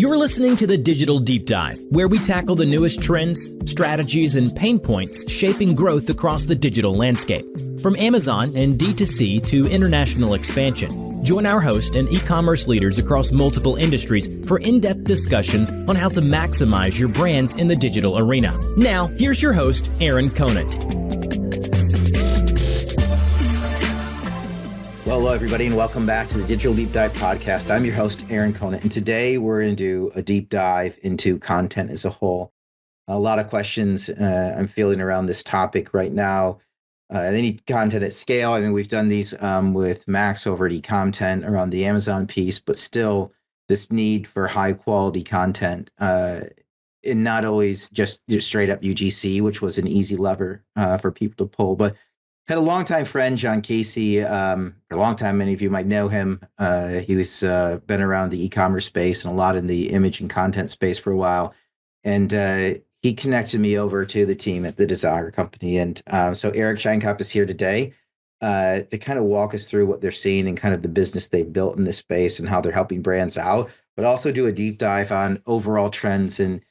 You're listening to the Digital Deep Dive, where we tackle the newest trends, strategies, and pain points shaping growth across the digital landscape. From Amazon and D2C to international expansion, join our host and e-commerce leaders across multiple industries for in-depth discussions on how to maximize your brands in the digital arena. Now, here's your host, Aaron Conant. Well, hello, everybody, and welcome back to the Digital Deep Dive podcast. I'm your host, Aaron Conant, and today we're going to do a deep dive into content as a whole. A lot of questions I'm feeling around this topic right now. They need content at scale. I mean, we've done these with Max over at eContent around the Amazon piece, but still this need for high quality content and not always just straight up UGC, which was an easy lever for people to pull, but had a longtime friend, John Casey, for a long time. Many of you might know him. He was been around the e-commerce space and a lot in the image and content space for a while. And he connected me over to the team at the Desire Company. And so Eric Sheinkop is here today to kind of walk us through what they're seeing and kind of the business they've built in this space and how they're helping brands out, but also do a deep dive on overall trends and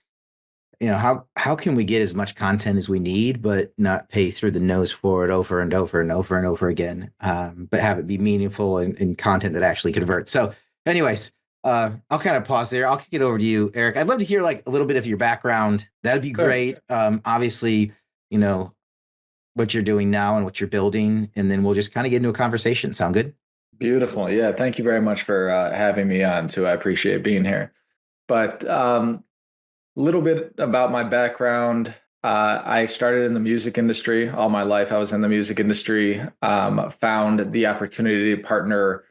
how can we get as much content as we need, but not pay through the nose for it over and over and over and over again, but have it be meaningful and content that actually converts. So anyways, I'll kind of pause there. I'll kick it over to you, Eric. I'd love to hear like a little bit of your background. That'd be great. Obviously, what you're doing now and what you're building, and then we'll just kind of get into a conversation. Sound good? Beautiful. Yeah. Thank you very much for having me on too. I appreciate being here. But little bit about my background. I started in the music industry all my life. I was in the music industry, found the opportunity to partner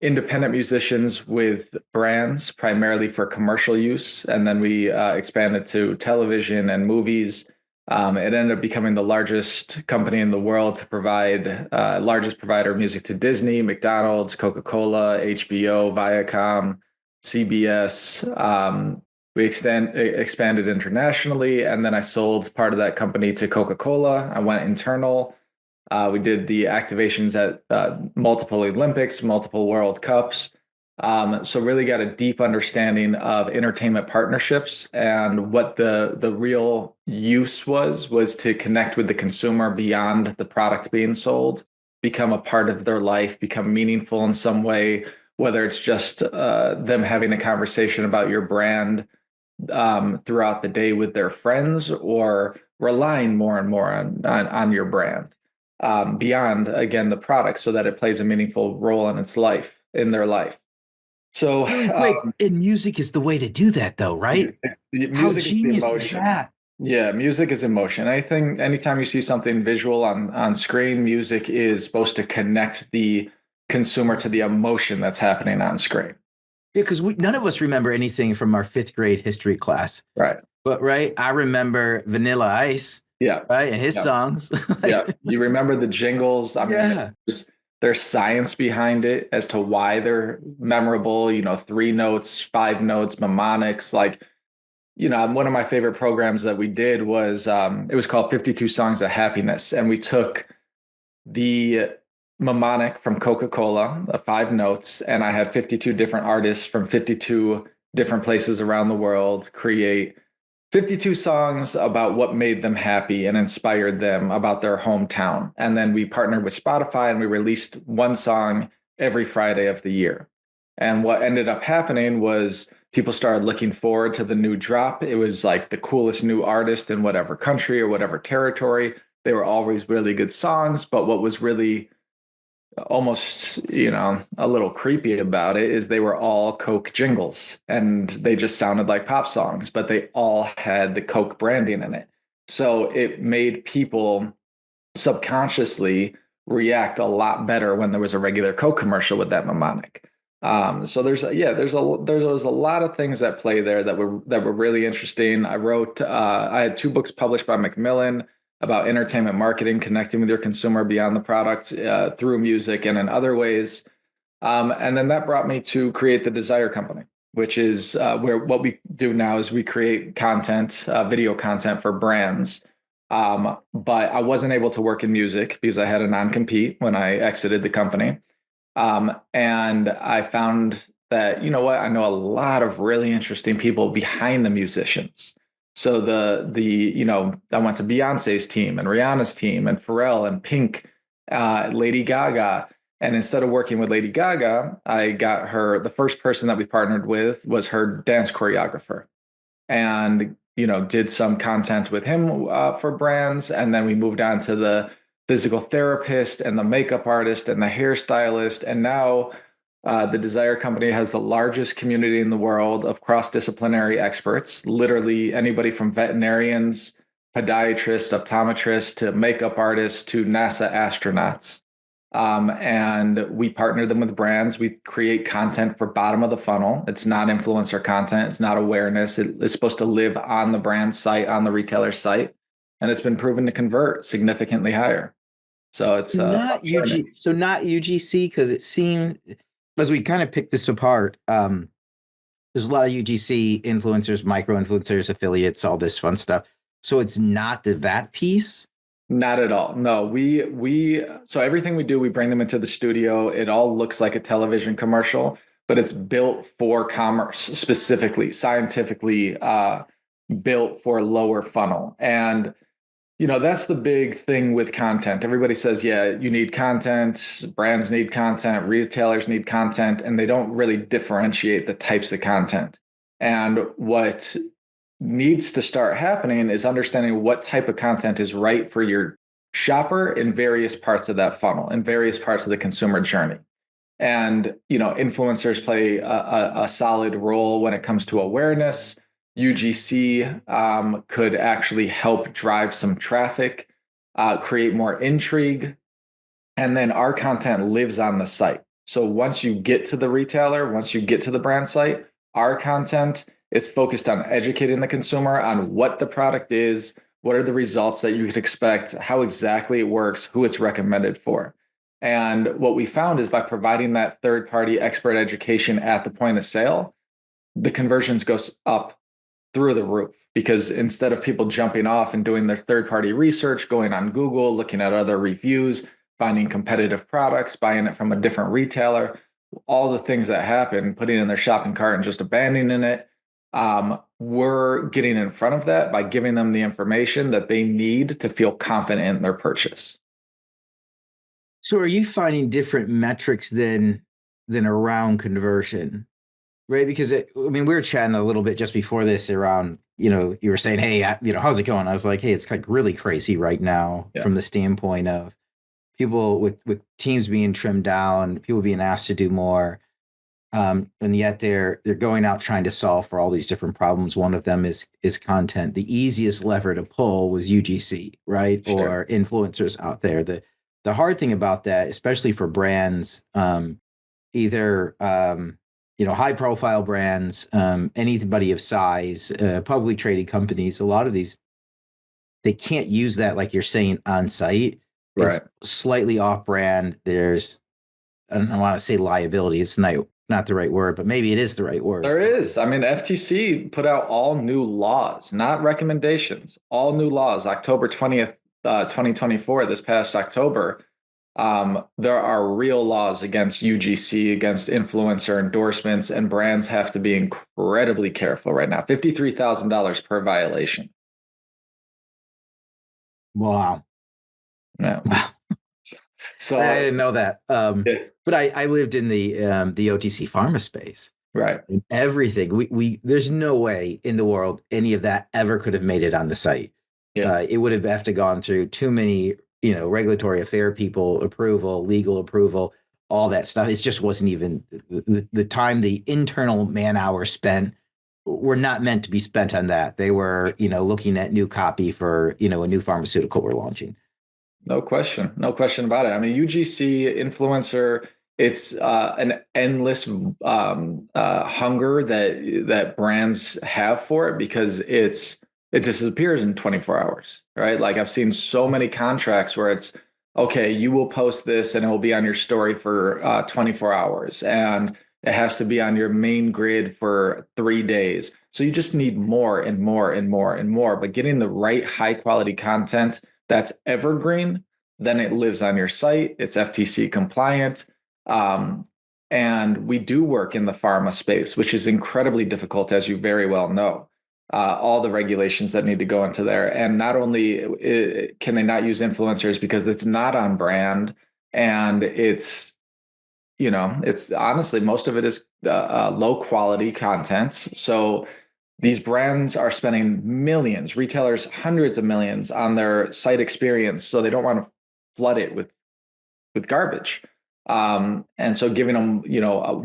independent musicians with brands, primarily for commercial use. And then we expanded to television and movies. It ended up becoming the largest company in the world to provide, largest provider of music to Disney, McDonald's, Coca-Cola, HBO, Viacom, CBS. We expanded internationally, and then I sold part of that company to Coca-Cola. I went internal. We did the activations at multiple Olympics, multiple World Cups. So really got a deep understanding of entertainment partnerships and what the real use was to connect with the consumer beyond the product being sold, become a part of their life, become meaningful in some way, whether it's just them having a conversation about your brand throughout the day with their friends, or relying more and more on your brand beyond, again, the product, so that it plays a meaningful role in their life. So and music is the way to do that, though, right? How genius is that? Yeah, music is emotion. I think anytime you see something visual on screen, music is supposed to connect the consumer to the emotion that's happening on screen. Yeah, because none of us remember anything from our fifth grade history class. Right. But I remember Vanilla Ice. Yeah. Right. And his songs. Yeah. You remember the jingles. I mean, there's science behind it as to why they're memorable, 3 notes, 5 notes, mnemonics. One of my favorite programs that we did was, it was called 52 Songs of Happiness. And we took the mnemonic from Coca-Cola, 5 notes, and I had 52 different artists from 52 different places around the world create 52 songs about what made them happy and inspired them about their hometown. And then we partnered with Spotify and we released 1 song every Friday of the year. And what ended up happening was people started looking forward to the new drop. It was like the coolest new artist in whatever country or whatever territory. They were always really good songs, but what was really almost, a little creepy about it is they were all Coke jingles and they just sounded like pop songs, but they all had the Coke branding in it. So it made people subconsciously react a lot better when there was a regular Coke commercial with that mnemonic. So there's a lot of things that play there that were really interesting. I had 2 books published by Macmillan about entertainment marketing, connecting with your consumer beyond the product through music and in other ways. And then that brought me to create the Desire Company, which is where what we do now is we create content, video content for brands. But I wasn't able to work in music because I had a non-compete when I exited the company. And I found that, you know what, I know a lot of really interesting people behind the musicians. So I went to Beyonce's team and Rihanna's team and Pharrell and Pink, Lady Gaga. And instead of working with Lady Gaga, I got her, the first person that we partnered with was her dance choreographer. And, did some content with him for brands. And then we moved on to the physical therapist and the makeup artist and the hairstylist. And now the Desire Company has the largest community in the world of cross-disciplinary experts, literally anybody from veterinarians, podiatrists, optometrists, to makeup artists, to NASA astronauts. And we partner them with brands. We create content for bottom of the funnel. It's not influencer content. It's not awareness. It's supposed to live on the brand site, on the retailer site. And it's been proven to convert significantly higher. So it's not not UGC, because it seemed, as we kind of picked this apart, there's a lot of UGC influencers, micro influencers, affiliates, all this fun stuff. So it's not that piece. Not at all. No, so everything we do, we bring them into the studio. It all looks like a television commercial, but it's built for commerce, specifically, scientifically built for lower funnel. And, that's the big thing with content. Everybody says, yeah, you need content, brands need content, retailers need content, and they don't really differentiate the types of content. And what needs to start happening is understanding what type of content is right for your shopper in various parts of that funnel, in various parts of the consumer journey. And, influencers play a solid role when it comes to awareness. UGC could actually help drive some traffic, create more intrigue. And then our content lives on the site. So once you get to the retailer, once you get to the brand site, our content is focused on educating the consumer on what the product is, what are the results that you could expect, how exactly it works, who it's recommended for. And what we found is by providing that third-party expert education at the point of sale, the conversions goes up through the roof, because instead of people jumping off and doing their third-party research, going on Google, looking at other reviews, finding competitive products, buying it from a different retailer, all the things that happen, putting it in their shopping cart and just abandoning it, we're getting in front of that by giving them the information that they need to feel confident in their purchase. So are you finding different metrics than around conversion? Right, because we were chatting a little bit just before this around, you were saying, hey, how's it going? I was like, hey, it's like really crazy right now from the standpoint of people with teams being trimmed down, people being asked to do more, and yet they're going out trying to solve for all these different problems. One of them is content. The easiest lever to pull was UGC, right, or influencers out there. The hard thing about that, especially for brands, either high profile brands, anybody of size, publicly traded companies, a lot of these, they can't use that, like you're saying, on site. Right. It's slightly off brand. There's, I don't want to say liability. It's not the right word, but maybe it is the right word. There is. FTC put out all new laws, not recommendations, all new laws, October 20th, 2024, this past October. There are real laws against UGC, against influencer endorsements, and brands have to be incredibly careful right now. $53,000 per violation. Wow. Yeah. Wow. So I didn't know that. But I lived in the OTC pharma space. Right. And everything. We there's no way in the world any of that ever could have made it on the site. Yeah. It would have to gone through too many regulatory affair people approval, legal approval, all that stuff. It just wasn't even the time, the internal man hours spent were not meant to be spent on that. They were, looking at new copy for, a new pharmaceutical we're launching. No question about it. UGC influencer, it's an endless hunger that brands have for it, because it disappears in 24 hours, right? Like I've seen so many contracts where it's, okay, you will post this and it will be on your story for 24 hours. And it has to be on your main grid for 3 days. So you just need more and more and more and more. But getting the right high quality content that's evergreen, then it lives on your site. It's FTC compliant. And we do work in the pharma space, which is incredibly difficult, as you very well know. All the regulations that need to go into there. And not only can they not use influencers because it's not on brand, and it's honestly, most of it is low quality content. So these brands are spending millions, retailers hundreds of millions on their site experience, so they don't want to flood it with garbage. And so giving them,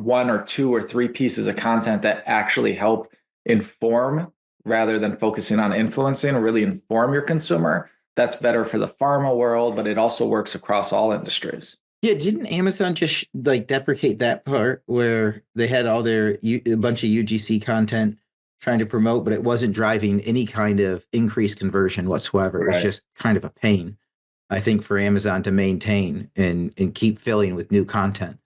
one or two or three pieces of content that actually help inform rather than focusing on influencing, or really inform your consumer, that's better for the pharma world, but it also works across all industries. Yeah, didn't Amazon just like deprecate that part where they had all their a bunch of UGC content trying to promote, but it wasn't driving any kind of increased conversion whatsoever. It was just kind of a pain, I think, for Amazon to maintain and keep filling with new content.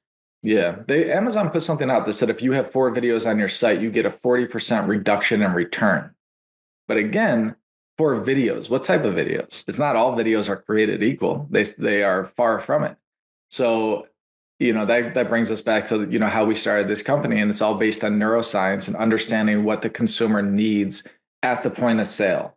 Yeah, Amazon put something out that said if you have 4 videos on your site, you get a 40% reduction in return. But again, for videos, what type of videos? It's not all videos are created equal. They are far from it. So, that brings us back to, how we started this company, and it's all based on neuroscience and understanding what the consumer needs at the point of sale.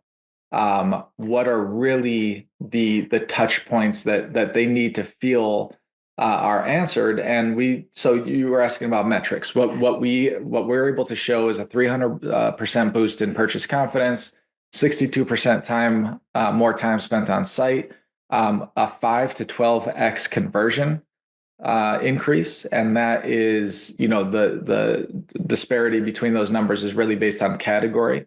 What are really the touch points that they need to feel are answered. And so you were asking about metrics. What we're able to show is a 300% boost in purchase confidence, 62% more time spent on site, a 5 to 12x conversion increase. And that is, the disparity between those numbers is really based on category.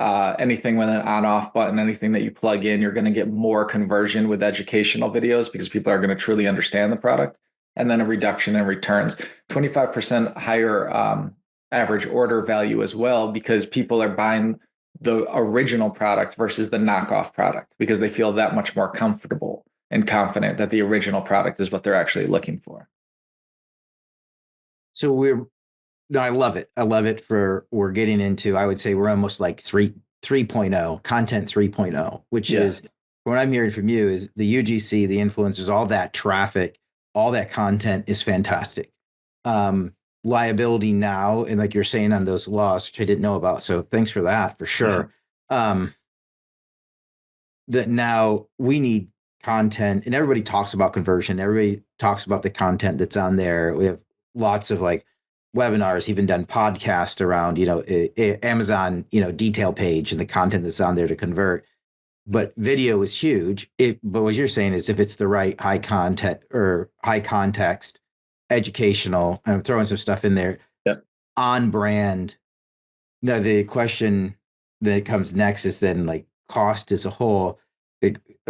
Anything with an on-off button, anything that you plug in, you're going to get more conversion with educational videos because people are going to truly understand the product. And then a reduction in returns, 25% higher average order value as well, because people are buying the original product versus the knockoff product because they feel that much more comfortable and confident that the original product is what they're actually looking for. So I love it. I love it we're getting into, I would say we're almost like 3.0, content 3.0, which is what I'm hearing from you is the UGC, the influencers, all that traffic, all that content is fantastic. Liability now, and like you're saying on those laws, which I didn't know about. So thanks for that, for sure. Yeah. That now we need content, and everybody talks about conversion. Everybody talks about the content that's on there. We have lots of like webinars, even done podcasts around, Amazon, detail page and the content that's on there to convert. But video is huge. But what you're saying is if it's the right high content or high context, educational, I'm throwing some stuff in there, on brand. Now, the question that comes next is then like cost as a whole,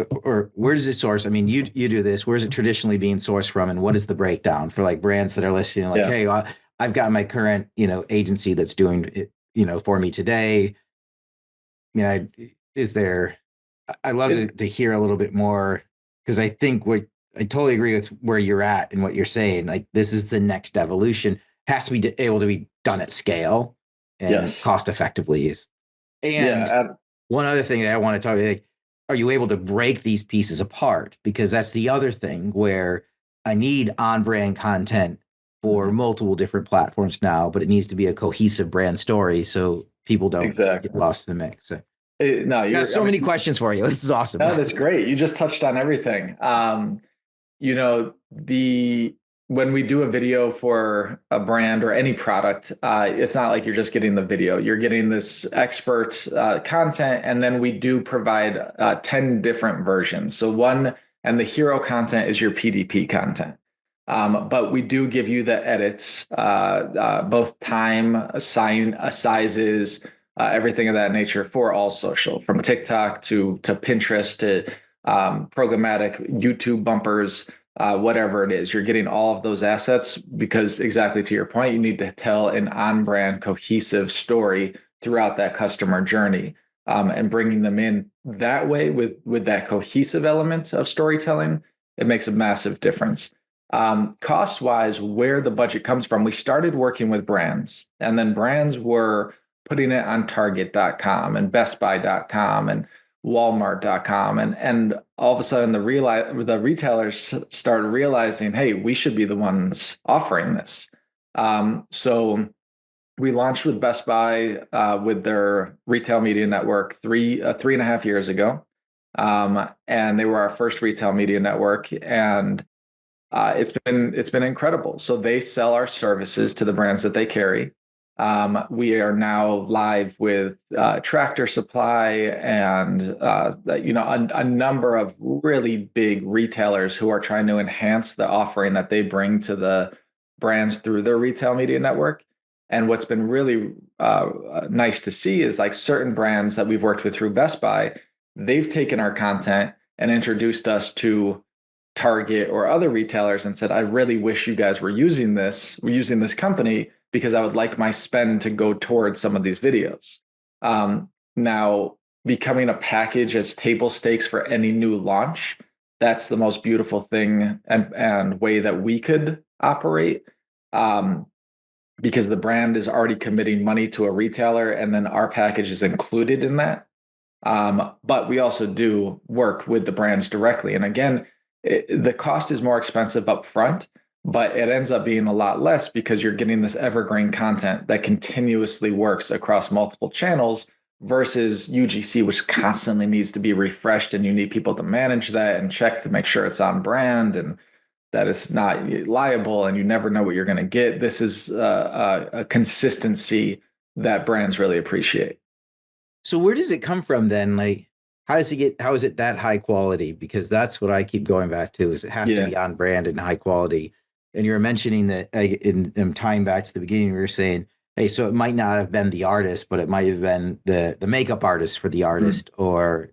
or where does it source? I mean, you do this. Where's it traditionally being sourced from, and what is the breakdown for like brands that are listening? Like, hey, I've got my current agency that's doing it for me today. Is there? I love to hear a little bit more, because I think I totally agree with where you're at and what you're saying. Like, this is the next evolution. Has to be able to be done at scale and cost effectively. One other thing that I want to talk about, are you able to break these pieces apart? Because that's the other thing where I need on-brand content for multiple different platforms now, but it needs to be a cohesive brand story so people don't get lost in the mix. So. Got so many questions for you. This is awesome. No, that's great. You just touched on everything. When we do a video for a brand or any product, it's not like you're just getting the video. You're getting this expert content, and then we do provide 10 different versions. So and the hero content is your PDP content. But we do give you the edits, both time, sizes, everything of that nature for all social, from TikTok to Pinterest to programmatic YouTube bumpers, whatever it is. You're getting all of those assets because, exactly to your point, you need to tell an on-brand cohesive story throughout that customer journey, and bringing them in that way with that cohesive element of storytelling, it makes a massive difference. Cost-wise, where the budget comes from, we started working with brands, and then brands were putting it on Target.com and BestBuy.com and Walmart.com. And all of a sudden the retailers started realizing, hey, we should be the ones offering this. So we launched with Best Buy with their retail media network 3.5 years ago. And they were our first retail media network. And it's been incredible. So they sell our services to the brands that they carry. We are now live with Tractor Supply and a number of really big retailers who are trying to enhance the offering that they bring to the brands through their retail media network. And what's been really nice to see is like certain brands that we've worked with through Best Buy, they've taken our content and introduced us to Target or other retailers and said, I really wish you guys were using this company because I would like my spend to go towards some of these videos. Now, becoming a package as table stakes for any new launch, that's the most beautiful thing and way that we could operate. Because the brand is already committing money to a retailer and then our package is included in that. But we also do work with the brands directly. And again, the cost is more expensive up front, but it ends up being a lot less because you're getting this evergreen content that continuously works across multiple channels versus UGC, which constantly needs to be refreshed and you need people to manage that and check to make sure it's on brand and that it's not liable and you never know what you're going to get. This is a consistency that brands really appreciate. So where does it come from then? Like, how is it that high quality? Because that's what I keep going back to is it has to be on brand and high quality. And you're mentioning that in tying back to the beginning, you were saying, hey, so it might not have been the artist, but it might have been the makeup artist for the artist or,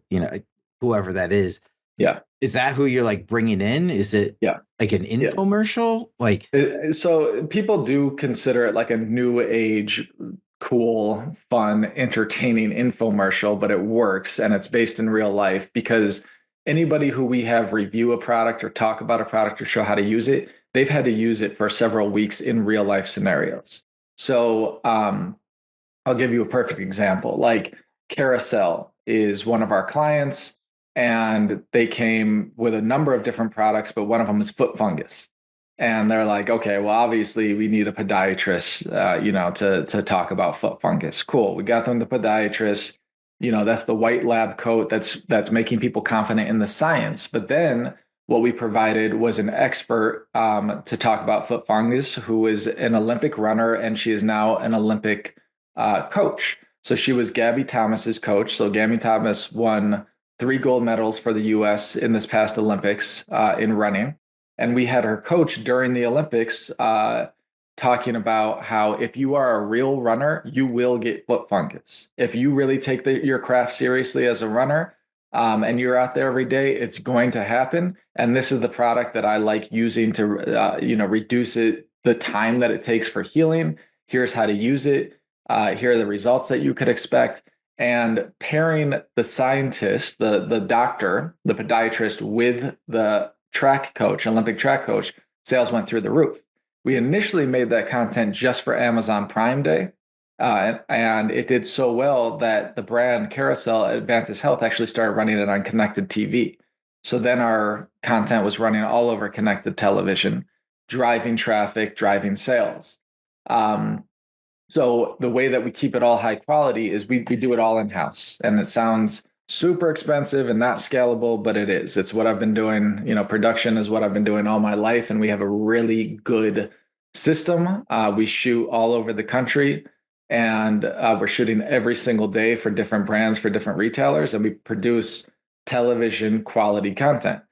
whoever that is. Yeah. Is that who you're like bringing in? Is it like an infomercial? Like, so people do consider it like a new age, cool, fun, entertaining infomercial, but it works and it's based in real life because anybody who we have review a product or talk about a product or show how to use it, they've had to use it for several weeks in real life scenarios. So I'll give you a perfect example. Like Carousel is one of our clients and they came with a number of different products, but one of them is foot fungus. And they're like, okay, well, obviously we need a podiatrist, to talk about foot fungus. Cool. We got them the podiatrist. That's the white lab coat that's making people confident in the science. But then what we provided was an expert to talk about foot fungus, who is an Olympic runner, and she is now an Olympic coach. So she was Gabby Thomas's coach. So Gabby Thomas won 3 gold medals for the U.S. in this past Olympics in running. And we had her coach during the Olympics talking about how if you are a real runner, you will get foot fungus. If you really take your craft seriously as a runner and you're out there every day, it's going to happen. And this is the product that I like using to, reduce the time that it takes for healing. Here's how to use it. Here are the results that you could expect. And pairing the scientist, the doctor, the podiatrist with the track coach, Olympic track coach, sales went through the roof. We initially made that content just for Amazon Prime Day. And it did so well that the brand Carousel Advances Health actually started running it on connected TV. So then our content was running all over connected television, driving traffic, driving sales. So the way that we keep it all high quality is we do it all in-house. And it sounds super expensive and not scalable, but it is. It's what I've been doing. Production is what I've been doing all my life. And we have a really good system. We shoot all over the country and we're shooting every single day for different brands, for different retailers, and we produce television quality content.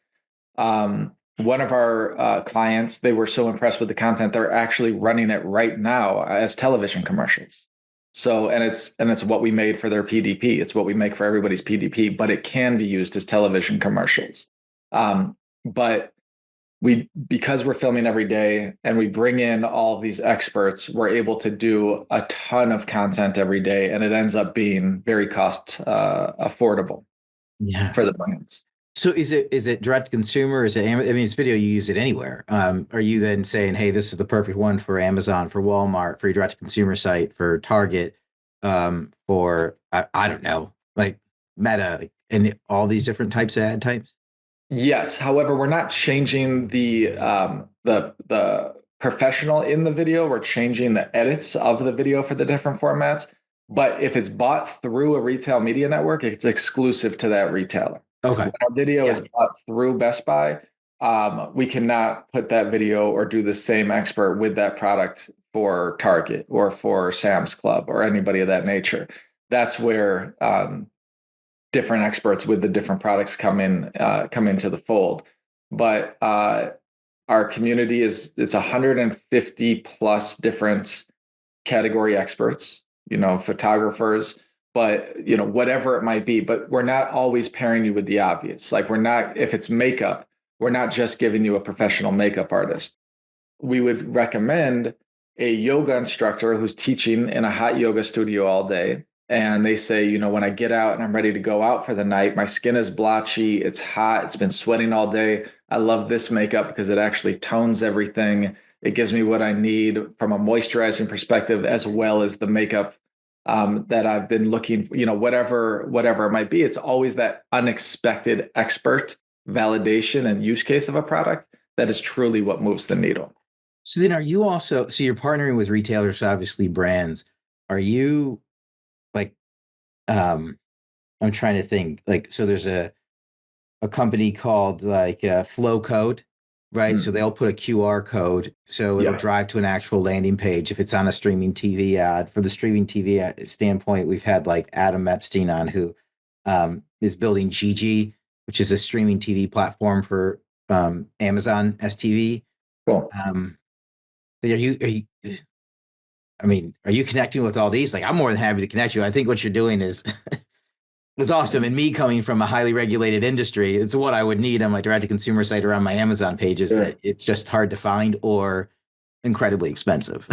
One of our clients, they were so impressed with the content, they're actually running it right now as television commercials. So, and it's what we made for their PDP. It's what we make for everybody's PDP, but it can be used as television commercials. But because we're filming every day and we bring in all of these experts, we're able to do a ton of content every day, and it ends up being very cost affordable for the brands. So is it direct to consumer? Is it, it's video, you use it anywhere. Are you then saying, hey, this is the perfect one for Amazon, for Walmart, for your direct to consumer site, for Target, for, I don't know, like Meta, and all these different types of ad types? Yes. However, we're not changing the professional in the video. We're changing the edits of the video for the different formats. But if it's bought through a retail media network, it's exclusive to that retailer. Okay. When our video is bought through Best Buy, we cannot put that video or do the same expert with that product for Target or for Sam's Club or anybody of that nature. That's where different experts with the different products come into the fold. But our community it's 150 plus different category experts, photographers, but whatever it might be. But we're not always pairing you with the obvious. Like if it's makeup, we're not just giving you a professional makeup artist. We would recommend a yoga instructor who's teaching in a hot yoga studio all day. And they say, when I get out and I'm ready to go out for the night, my skin is blotchy, it's hot, it's been sweating all day. I love this makeup because it actually tones everything. It gives me what I need from a moisturizing perspective, as well as the makeup that I've been looking for, whatever it might be. It's always that unexpected expert validation and use case of a product that is truly what moves the needle. So then so you're partnering with retailers, obviously brands. Are you like, I'm trying to think, like, so there's a company called like Flow Code, right? Mm-hmm. So they'll put a QR code. So it'll drive to an actual landing page if it's on a streaming TV ad. For the streaming TV ad standpoint, we've had like Adam Epstein on, who is building Gigi, which is a streaming TV platform for Amazon STV. Cool. Are you connecting with all these? Like, I'm more than happy to connect you. I think what you're doing is awesome. And me coming from a highly regulated industry, it's what I would need on my direct-to-consumer site or on my Amazon pages. Sure. That it's just hard to find or incredibly expensive.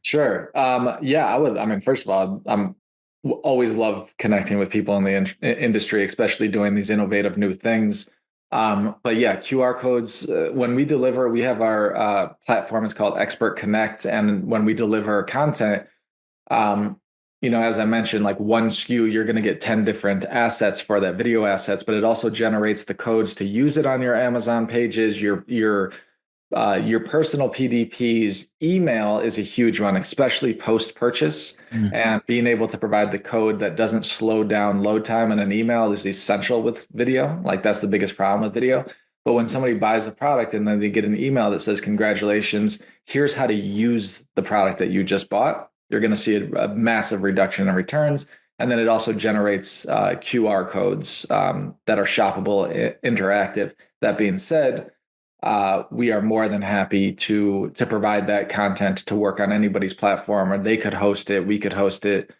Sure. I would. First of all, I'm always love connecting with people in the industry, especially doing these innovative new things. But yeah, QR codes, when we deliver, we have our platform is called Expert Connect. And when we deliver content, as I mentioned, like one SKU, you're going to get 10 different assets for that, video assets, but it also generates the codes to use it on your Amazon pages. Your personal PDP's email is a huge one, especially post-purchase. Mm-hmm. And being able to provide the code that doesn't slow down load time in an email is essential with video. Like, that's the biggest problem with video. But when somebody buys a product and then they get an email that says, congratulations, here's how to use the product that you just bought, you're going to see a massive reduction in returns. And then it also generates QR codes that are shoppable, interactive. That being said, we are more than happy to provide that content to work on anybody's platform, or they could host it, we could host it.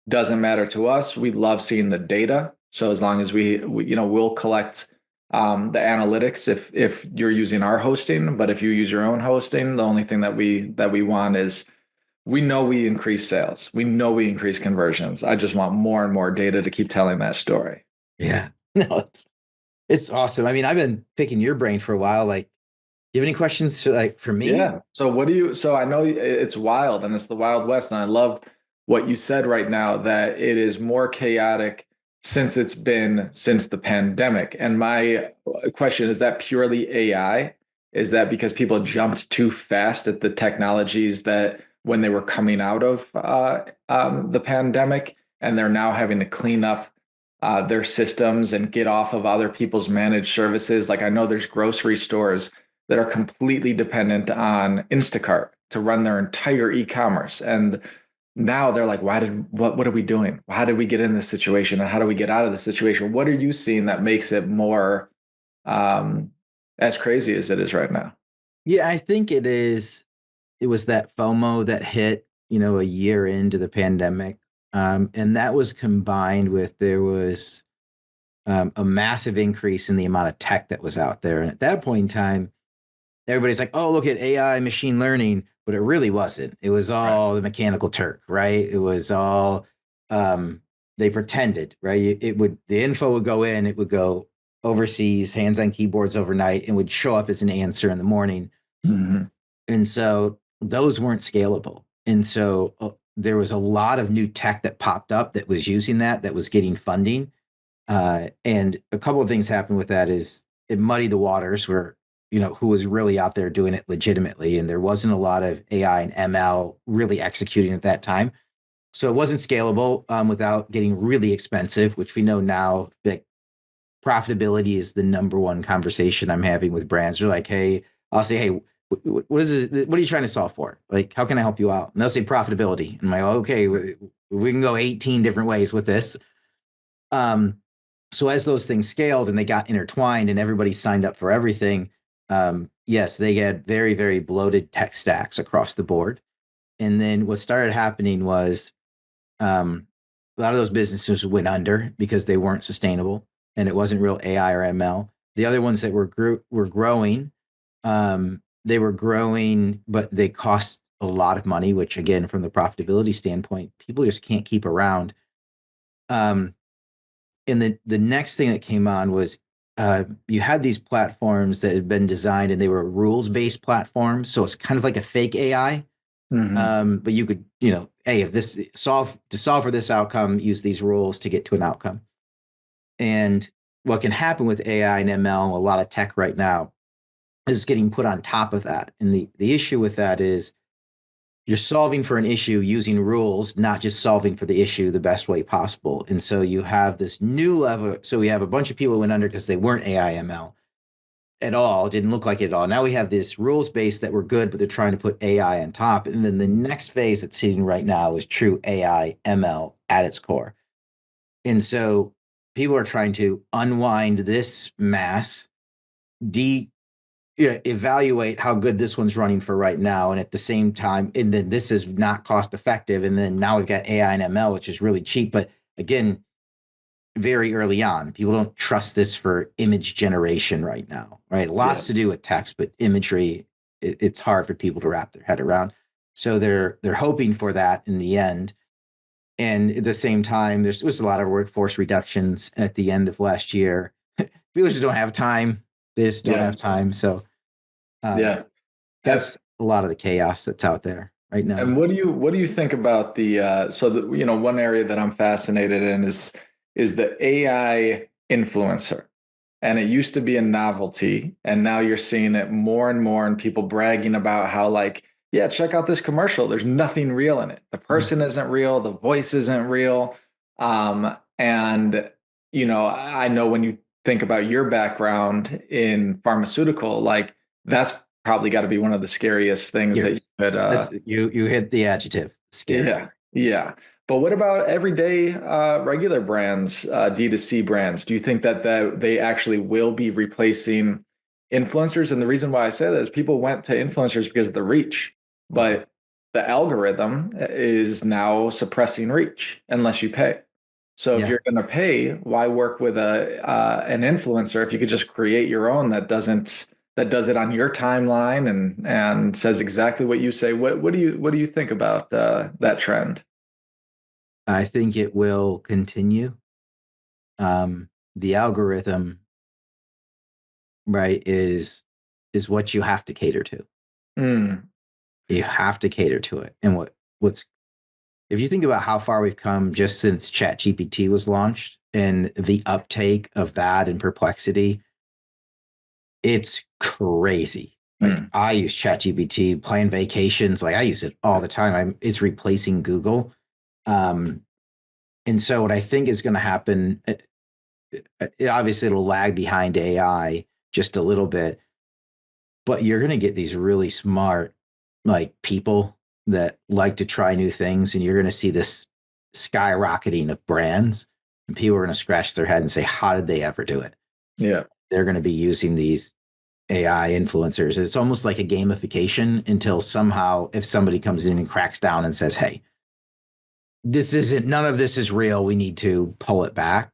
Doesn't matter to us. We love seeing the data. So as long as we'll collect the analytics if you're using our hosting, but if you use your own hosting, the only thing that we want is, we know we increase sales. We know we increase conversions. I just want more and more data to keep telling that story. Yeah, no, it's awesome. I've been picking your brain for a while. Like, do you have any questions for me? Yeah. So I know it's wild and it's the Wild West. And I love what you said right now, that it is more chaotic since the pandemic. And my question, is that purely AI? Is that because people jumped too fast at the technologies that when they were coming out of the pandemic, and they're now having to clean up their systems and get off of other people's managed services? Like, I know there's grocery stores that are completely dependent on Instacart to run their entire e-commerce. And now they're like, what are we doing? How did we get in this situation? And how do we get out of the situation? What are you seeing that makes it more as crazy as it is right now? Yeah, I think it was that FOMO that hit, a year into the pandemic. And that was combined with, there was a massive increase in the amount of tech that was out there. And at that point in time, everybody's like, oh, look at AI, machine learning, but it really wasn't. It was all the Mechanical Turk, right? It was all, they pretended, right? The info would go in, it would go overseas, hands on keyboards overnight, and would show up as an answer in the morning. Mm-hmm. And so those weren't scalable. And so there was a lot of new tech that popped up that was using that was getting funding. And a couple of things happened with that is it muddied the waters, where who was really out there doing it legitimately. And there wasn't a lot of AI and ML really executing at that time. So it wasn't scalable without getting really expensive, which we know now that profitability is the number one conversation I'm having with brands. They're like, hey, I'll say, hey, what is it? What are you trying to solve for? Like, how can I help you out? And they'll say profitability. And I'm like, okay, we can go 18 different ways with this. So as those things scaled and they got intertwined and everybody signed up for everything, yes, they had very, very bloated tech stacks across the board. And then what started happening was a lot of those businesses went under because they weren't sustainable and it wasn't real AI or ML. The other ones that were growing, they were growing, but they cost a lot of money, which again, from the profitability standpoint, people just can't keep around. And the next thing that came on was you had these platforms that had been designed and they were rules-based platforms. So it's kind of like a fake AI. But you could, hey, if this solve for this outcome, use these rules to get to an outcome. And what can happen with AI and ML, a lot of tech right now, is getting put on top of that. And the issue with that is you're solving for an issue using rules, not just solving for the issue the best way possible. And so you have this new level. So we have a bunch of people who went under because they weren't AI ML at all. It didn't look like it at all. Now we have this rules base that were good, but they're trying to put AI on top. And then the next phase that's sitting right now is true AI ML at its core. And so people are trying to unwind this mass, evaluate how good this one's running for right now. And at the same time, and then this is not cost effective. And then now we've got AI and ML, which is really cheap. But again, very early on, people don't trust this for image generation right now, right? Lots to do with text, but imagery, it's hard for people to wrap their head around. So they're hoping for that in the end. And at the same time, there was a lot of workforce reductions at the end of last year. People just don't have time. They just don't have time. So that's a lot of the chaos that's out there right now. And what do you think about one area that I'm fascinated in is the AI influencer. And it used to be a novelty, and now you're seeing it more and more, and people bragging about how, like, yeah, check out this commercial. There's nothing real in it. The person isn't real. The voice isn't real. And I know when you think about your background in pharmaceutical, like that's probably got to be one of the scariest things that you could. You hit the adjective. Scary. Yeah. But what about everyday regular brands, D2C brands? Do you think that they actually will be replacing influencers? And the reason why I say that is people went to influencers because of the reach, but the algorithm is now suppressing reach unless you pay. So if you're going to pay, why work with an influencer if you could just create your own that does it on your timeline and says exactly what you say? What do you think about that trend? I think it will continue. The algorithm, right, is what you have to cater to. You have to cater to it. And what's if you think about how far we've come just since ChatGPT was launched and the uptake of that and Perplexity, it's crazy. Like I use ChatGPT, plan vacations, like I use it all the time. It's replacing Google. And so what I think is going to happen, obviously it'll lag behind AI just a little bit, but you're going to get these really smart, like people that like to try new things. And you're going to see this skyrocketing of brands, and people are going to scratch their head and say, how did they ever do it? Yeah. They're going to be using these AI influencers. It's almost like a gamification until somehow if somebody comes in and cracks down and says, hey, none of this is real. We need to pull it back.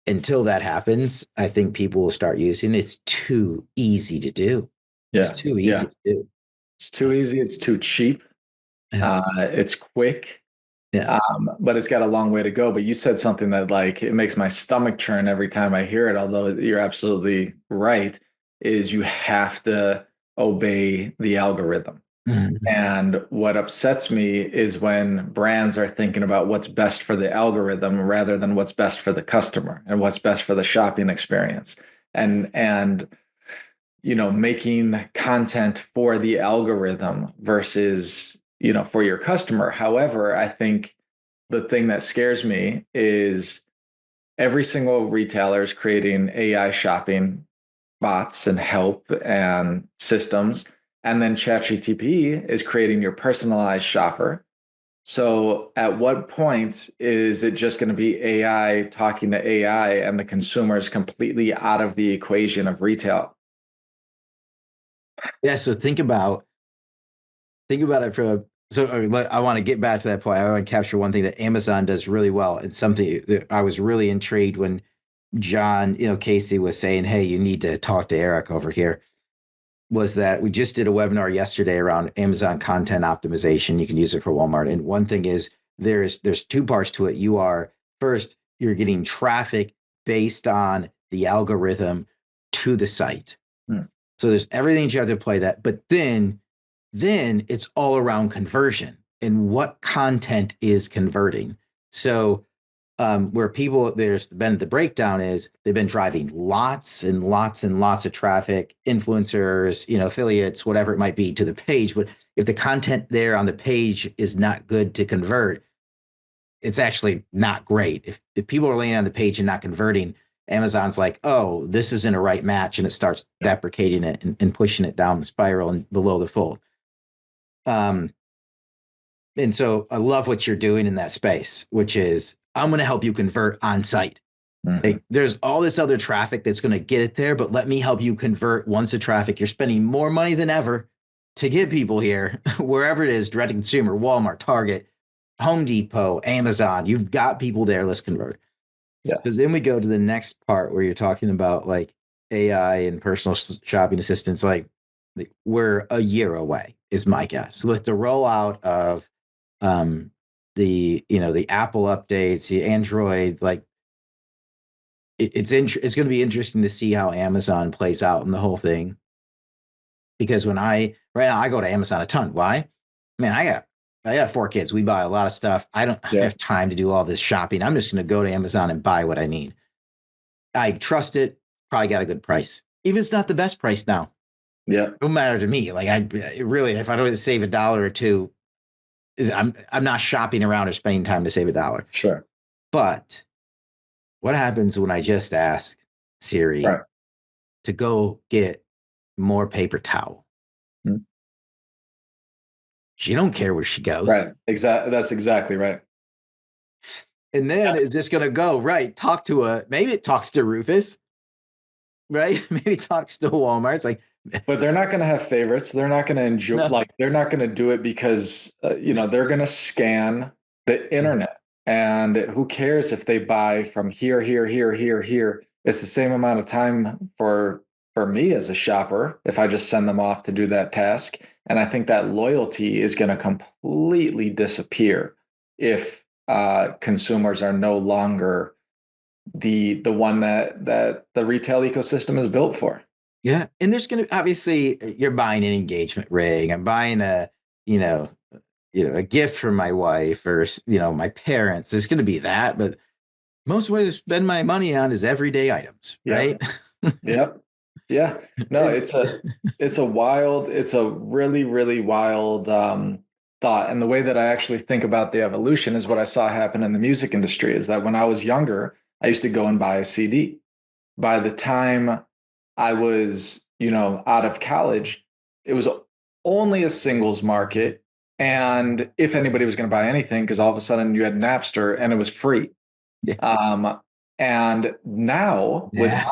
Until that happens, I think people will start using it. It's too easy to do. Yeah. It's too easy to do. It's too easy. It's too cheap. It's quick. Yeah. But it's got a long way to go. But you said something that, like, it makes my stomach churn every time I hear it, although you're absolutely right, is you have to obey the algorithm. And what upsets me is when brands are thinking about what's best for the algorithm rather than what's best for the customer and what's best for the shopping experience. And making content for the algorithm versus, for your customer. However, I think the thing that scares me is every single retailer is creating AI shopping bots and help and systems. And then ChatGPT is creating your personalized shopper. So at what point is it just going to be AI talking to AI and the consumer is completely out of the equation of retail? Yeah. So think about it I want to get back to that point. I want to capture one thing that Amazon does really well. It's something that I was really intrigued when John, Casey was saying, hey, you need to talk to Eric over here. Was that we just did a webinar yesterday around Amazon content optimization. You can use it for Walmart. And one thing is there's two parts to it. First, you're getting traffic based on the algorithm to the site. So there's everything you have to play that. But then it's all around conversion and what content is converting. So where there's been the breakdown is they've been driving lots and lots and lots of traffic, influencers, affiliates, whatever it might be to the page. But if the content there on the page is not good to convert, it's actually not great. If people are laying on the page and not converting, Amazon's like, oh, this isn't a right match. And it starts deprecating it and pushing it down the spiral and below the fold. And so I love what you're doing in that space, which is I'm going to help you convert on site. Like, there's all this other traffic that's going to get it there, but let me help you convert once the traffic. You're spending more money than ever to get people here, wherever it is, direct to consumer, Walmart, Target, Home Depot, Amazon. You've got people there. Let's convert. Yes. So then we go to the next part where you're talking about like AI and personal shopping assistants. Like, we're a year away, is my guess, with the rollout of the Apple updates, the Android. Like, it's going to be interesting to see how Amazon plays out in the whole thing. Because right now I go to Amazon a ton. Why? Man, I got 4 kids. We buy a lot of stuff. I don't have time to do all this shopping. I'm just going to go to Amazon and buy what I need. I trust it. Probably got a good price. Even if it's not the best price now. Yeah. It don't matter to me. Like, if I don't save $1 or $2, I'm not shopping around or spending time to save $1. Sure. But what happens when I just ask Siri to go get more paper towel? She don't care where she goes. Right. Exactly. That's exactly right. And then it's just going to go, talk to maybe it talks to Rufus, right? Maybe it talks to Walmart. It's like, but they're not going to have favorites. They're not going to enjoy, they're not going to do it because, they're going to scan the internet. And who cares if they buy from here, here, here, here, here? It's the same amount of time for me as a shopper if I just send them off to do that task. And I think that loyalty is going to completely disappear if consumers are no longer the one that the retail ecosystem is built for. Yeah. And there's going to, obviously, you're buying an engagement ring. I'm buying a gift from my wife or, my parents. There's going to be that. But most ways to spend my money on is everyday items, right? Yep. Yeah. No, it's a really, really wild thought. And the way that I actually think about the evolution is what I saw happen in the music industry is that when I was younger, I used to go and buy a CD. By the time I was, out of college, it was only a singles market. And if anybody was going to buy anything, because all of a sudden you had Napster and it was free. Yeah. And now with my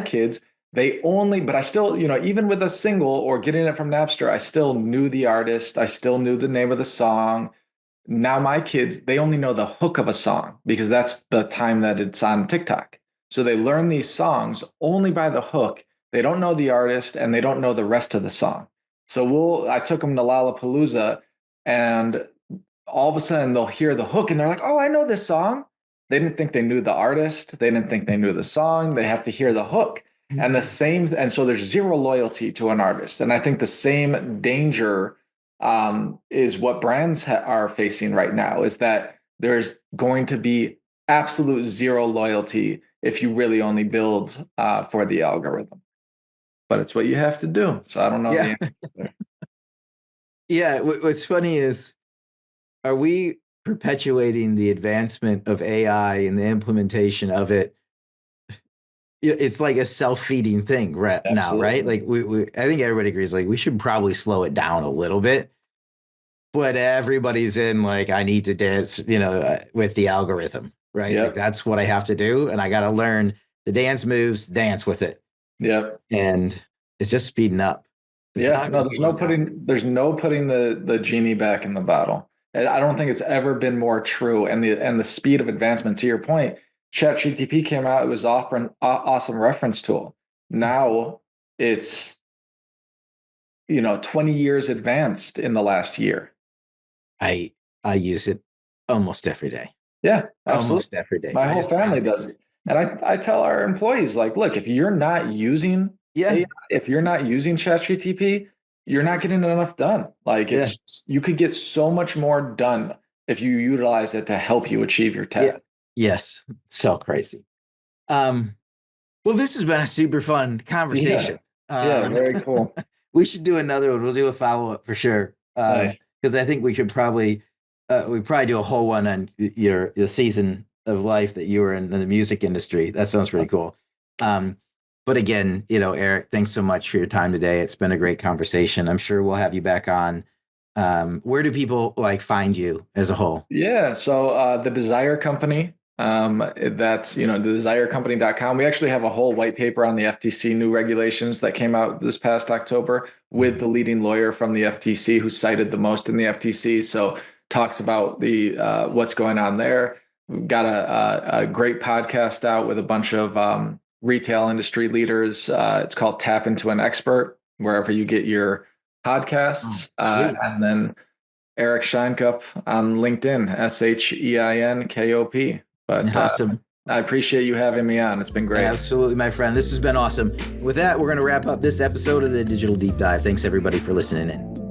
kids, but I still, even with a single or getting it from Napster, I still knew the artist. I still knew the name of the song. Now my kids, they only know the hook of a song because that's the time that it's on TikTok. So they learn these songs only by the hook. They don't know the artist and they don't know the rest of the song. So I took them to Lollapalooza and all of a sudden they'll hear the hook and they're like, oh, I know this song. They didn't think they knew the artist. They didn't think they knew the song. They have to hear the hook. And so there's zero loyalty to an artist. And I think the same danger is what brands are facing right now, is that there's going to be absolute zero loyalty if you really only build for the algorithm. But it's what you have to do. So I don't know. Yeah. The answer. Yeah. What's funny is, are we perpetuating the advancement of AI and the implementation of it? It's like a self-feeding thing right now, right? Like I think everybody agrees, like we should probably slow it down a little bit. But everybody's in like, I need to dance, with the algorithm, right? Yep. Like that's what I have to do, and I got to learn the dance moves, dance with it. Yep. And it's just speeding up. No, there's no putting the genie back in the bottle. I don't think it's ever been more true. And the speed of advancement, to your point, ChatGPT came out, it was offering an awesome reference tool. Now it's 20 years advanced in the last year. I use it almost every day. Yeah, absolutely. Almost every day. My whole family does it. And I tell our employees, like, look, if you're not using AI, if you're not using ChatGPT, you're not getting enough done. Like you could get so much more done if you utilize it to help you achieve your task. Yeah. Yes. So crazy. Well, this has been a super fun conversation. Yeah, very cool. We should do another one. We'll do a follow-up for sure. Nice. Because I think we could probably do a whole one on the season of life that you were in the music industry. That sounds pretty cool. But again, Eric, thanks so much for your time today. It's been a great conversation. I'm sure we'll have you back on. Where do people find you as a whole? Yeah. So the Desire Company, that's, thedesirecompany.com. We actually have a whole white paper on the FTC new regulations that came out this past October with the leading lawyer from the FTC who cited the most in the FTC. So talks about the what's going on there. We've got a great podcast out with a bunch of retail industry leaders. It's called Tap Into an Expert, wherever you get your podcasts. And then Eric Sheinkop on LinkedIn, Sheinkop. But awesome. I appreciate you having me on. It's been great. Absolutely, my friend. This has been awesome. With that, we're going to wrap up this episode of the Digital Deep Dive. Thanks, everybody, for listening in.